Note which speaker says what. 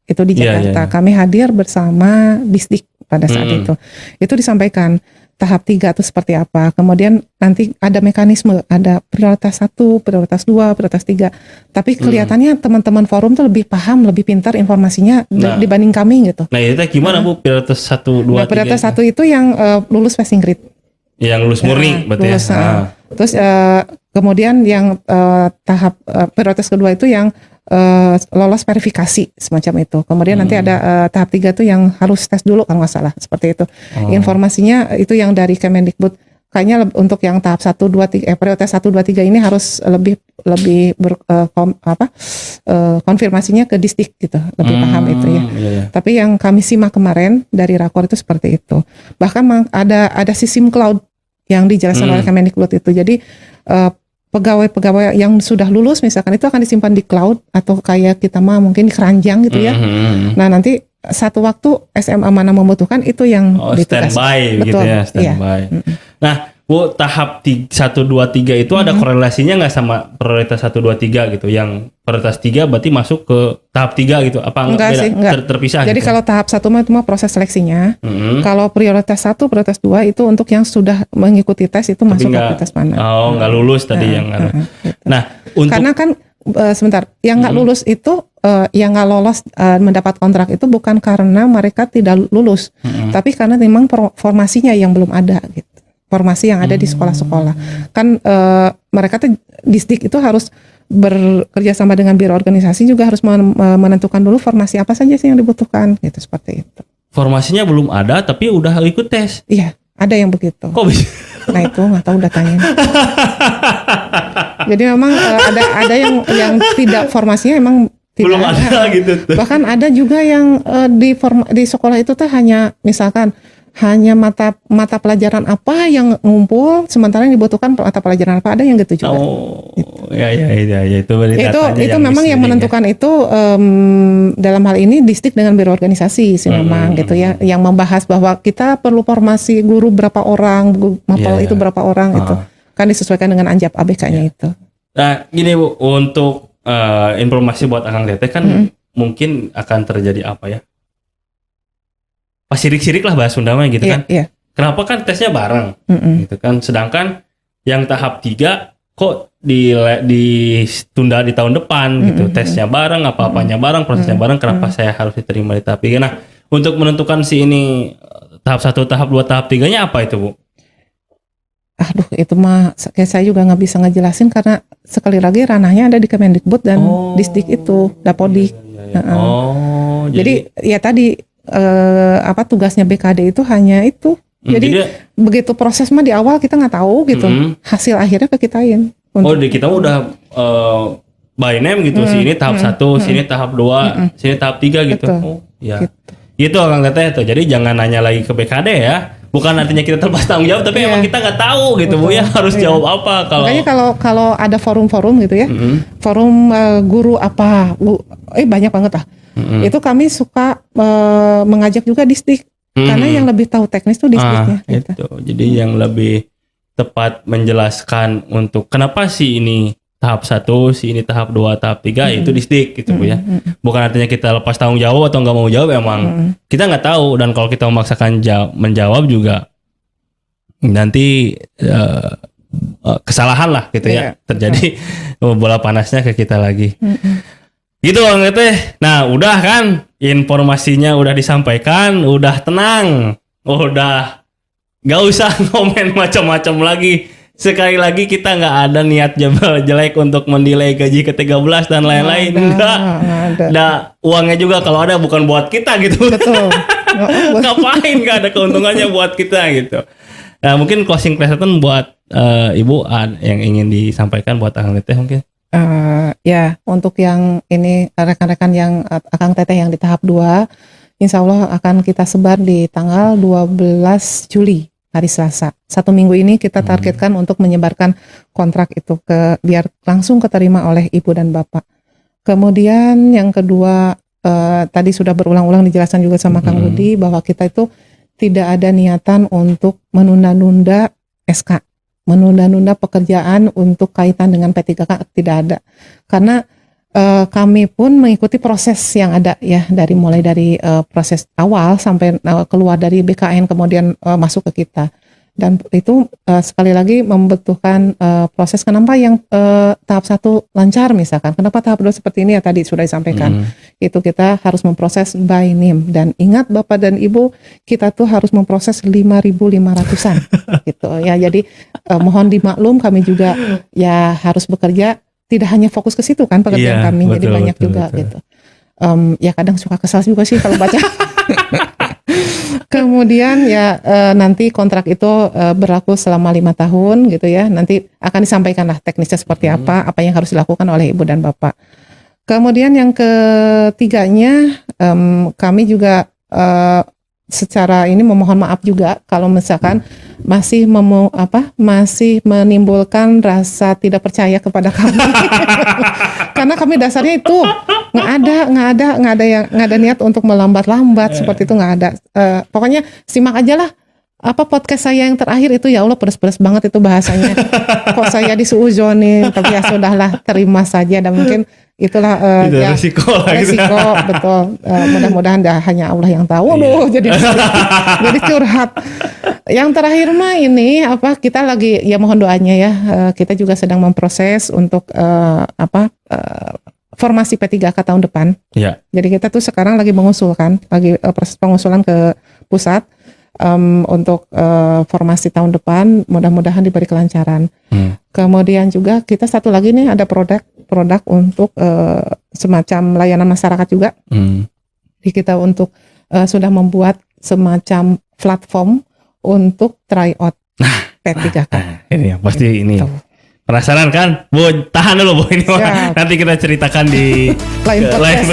Speaker 1: itu di Jakarta. Kami hadir bersama Disdik pada saat itu. Itu disampaikan tahap 3 itu seperti apa. Kemudian nanti ada mekanisme, ada prioritas 1, prioritas 2, prioritas 3. Tapi kelihatannya teman-teman forum tuh lebih paham, lebih pintar informasinya dibanding kami gitu.
Speaker 2: Nah itu gimana Bu prioritas 1, 2, 3?
Speaker 1: Prioritas 1 itu yang lulus passing grade.
Speaker 2: Yang lulus murni berarti
Speaker 1: lulus,
Speaker 2: ya.
Speaker 1: Terus kemudian yang tahap prioritas kedua itu yang lolos verifikasi semacam itu. Kemudian nanti ada tahap 3 tuh yang harus tes dulu kalau nggak salah seperti itu. Informasinya itu yang dari Kemendikbud. Kayaknya untuk yang tahap 1, 2, 3 prioritas 1, 2, 3 ini harus lebih konfirmasinya ke Disdik gitu, lebih paham itu ya. Tapi yang kami simak kemarin dari rakor itu seperti itu. Bahkan ada sistem cloud yang dijelaskan oleh Kemendikbud itu. Jadi pegawai-pegawai yang sudah lulus misalkan itu akan disimpan di cloud atau kayak kita mah mungkin di keranjang gitu ya. Nah nanti satu waktu SMA mana membutuhkan itu yang ditugas.
Speaker 2: Standby gitu ya, standby. Nah Bu, tahap 1, 2, 3 itu ada korelasinya nggak sama prioritas 1, 2, 3 gitu? Yang prioritas 3 berarti masuk ke tahap 3 gitu? Apa
Speaker 1: enggak sih, enggak.
Speaker 2: Terpisah?
Speaker 1: Jadi gitu? Kalau tahap 1 itu mah proses seleksinya. Kalau prioritas 1, prioritas 2 itu untuk yang sudah mengikuti tes itu masuk ke prioritas mana?
Speaker 2: Oh, nggak lulus tadi yang.
Speaker 1: Gitu.
Speaker 2: Nah, untuk
Speaker 1: karena kan sebentar, yang nggak lulus itu yang nggak lolos mendapat kontrak itu bukan karena mereka tidak lulus, tapi karena memang formasinya yang belum ada gitu. Formasi yang ada di sekolah-sekolah kan mereka tuh Disdik itu harus bekerja sama dengan biro organisasi juga harus menentukan dulu formasi apa saja sih yang dibutuhkan gitu seperti itu.
Speaker 2: Formasinya belum ada tapi udah ikut tes.
Speaker 1: Iya, ada yang begitu.
Speaker 2: Kok bisa?
Speaker 1: Nah itu nggak tahu datanya. Jadi memang ada yang tidak formasinya emang tidak
Speaker 2: belum ada gitu.
Speaker 1: Bahkan ada juga yang di sekolah itu tuh hanya misalkan hanya mata pelajaran apa yang ngumpul, sementara yang dibutuhkan mata pelajaran apa, ada yang gitu juga.
Speaker 2: Gitu. Ya
Speaker 1: itu memang yang menentukan itu dalam hal ini Disdik dengan biro organisasi sih memang gitu ya, yang membahas bahwa kita perlu formasi guru berapa orang, mapel itu berapa orang itu kan disesuaikan dengan anjap ABK-nya itu.
Speaker 2: Nah gini Bu, untuk informasi buat Akang Teteh kan mungkin akan terjadi apa ya? Sirik-sirik lah bahas Sundama gitu kan. Kenapa kan tesnya bareng gitu kan. Sedangkan yang tahap 3 kok ditunda di tahun depan gitu. Tesnya bareng, apa-apanya bareng, prosesnya bareng. Kenapa saya harus diterima di tahap 3? Nah, untuk menentukan si ini tahap 1, tahap 2, tahap 3-nya apa itu Bu?
Speaker 1: Aduh itu mah kayak saya juga nggak bisa ngejelasin karena sekali lagi ranahnya ada di Kemendikbud dan Disdik itu, Dapodik. Jadi ya tadi tugasnya BKD itu hanya itu. Jadi begitu proses mah di awal kita nggak tahu gitu. Hasil akhirnya ke kitain.
Speaker 2: Di kita udah by name gitu. Sini tahap 1, sini tahap 2, sini tahap 3 gitu. Gitu. Itu Kang Teteh tuh. Jadi jangan nanya lagi ke BKD ya. Bukan artinya kita terlepas tanggung jawab, tapi emang kita nggak tahu gitu Bu ya harus jawab apa kalau.
Speaker 1: Makanya kalau ada forum-forum gitu ya. Forum guru apa banyak banget lah. Itu kami suka mengajak juga Disdik karena yang lebih tahu teknis tuh Disdiknya.
Speaker 2: Gitu. Jadi yang lebih tepat menjelaskan untuk kenapa sih ini tahap 1, si ini tahap 2, tahap 3 itu Disdik gitu Bu ya. Bukan artinya kita lepas tanggung jawab atau nggak mau jawab, emang kita nggak tahu, dan kalau kita memaksakan menjawab juga nanti kesalahan lah gitu ya terjadi bola panasnya ke kita lagi. Gitu Bang Teteh. Nah udah kan informasinya udah disampaikan, udah tenang, udah gak usah komen macam-macam lagi. Sekali lagi kita nggak ada niat jelek untuk mendelay gaji ke-13 dan lain-lain. Enggak. Nah uangnya juga kalau ada bukan buat kita gitu. Betul. Ngapain gak ada keuntungannya buat kita gitu. Nah mungkin closing statement buat Ibu yang ingin disampaikan buat Akang Teteh mungkin.
Speaker 1: Ya untuk yang ini rekan-rekan yang Akang Teteh yang di tahap 2 insya Allah akan kita sebar di tanggal 12 Juli hari Selasa. 1 minggu ini kita targetkan untuk menyebarkan kontrak itu biar langsung keterima oleh Ibu dan Bapak. Kemudian yang kedua tadi sudah berulang-ulang dijelaskan juga sama Kang Rudi bahwa kita itu tidak ada niatan untuk menunda-nunda SK. Menunda-nunda pekerjaan untuk kaitan dengan P3K tidak ada. Karena kami pun mengikuti proses yang ada ya, mulai dari proses awal sampai keluar dari BKN kemudian masuk ke kita. Dan itu sekali lagi membutuhkan proses. Kenapa yang tahap 1 lancar misalkan, kenapa tahap 2 seperti ini ya, tadi sudah disampaikan. Itu kita harus memproses by name, dan ingat Bapak dan Ibu, kita tuh harus memproses 5.500-an gitu ya. Jadi mohon dimaklum, kami juga ya harus bekerja, tidak hanya fokus ke situ kan pekerjaan kami,
Speaker 2: betul,
Speaker 1: jadi banyak
Speaker 2: betul,
Speaker 1: juga
Speaker 2: betul.
Speaker 1: gitu. Ya kadang suka kesal juga sih kalau baca. Kemudian ya nanti kontrak itu berlaku selama 5 tahun gitu ya. Nanti akan disampaikan lah teknisnya seperti apa yang harus dilakukan oleh Ibu dan Bapak. Kemudian yang ketiganya, kami juga secara ini memohon maaf juga kalau misalkan masih menimbulkan rasa tidak percaya kepada kami. Karena kami dasarnya itu nggak ada niat untuk melambat-lambat seperti itu, nggak ada. Pokoknya simak aja lah podcast saya yang terakhir itu, ya Allah pedas-pedas banget itu bahasanya. Kok saya disuuzonin, tapi ya sudahlah, terima saja, dan mungkin itulah
Speaker 2: Itu
Speaker 1: ya,
Speaker 2: resiko lah gitu.
Speaker 1: resiko betul. Mudah-mudahan hanya Allah yang tahu. Aduh, jadi curhat. Yang terakhir mah ini kita lagi ya mohon doanya ya, kita juga sedang memproses untuk formasi P3K tahun depan.
Speaker 2: Ya.
Speaker 1: Jadi kita tuh sekarang lagi mengusulkan, proses pengusulan ke pusat untuk formasi tahun depan, mudah-mudahan diberi kelancaran. Kemudian juga kita satu lagi nih ada produk untuk semacam layanan masyarakat juga. Jadi kita untuk sudah membuat semacam platform untuk try out P3K.
Speaker 2: Ini ya pasti ini.
Speaker 1: Tuh.
Speaker 2: Penasaran kan? Bu, tahan dulu Bu, ini
Speaker 1: Siap.
Speaker 2: nanti kita ceritakan di
Speaker 1: Lain podcast.
Speaker 2: lain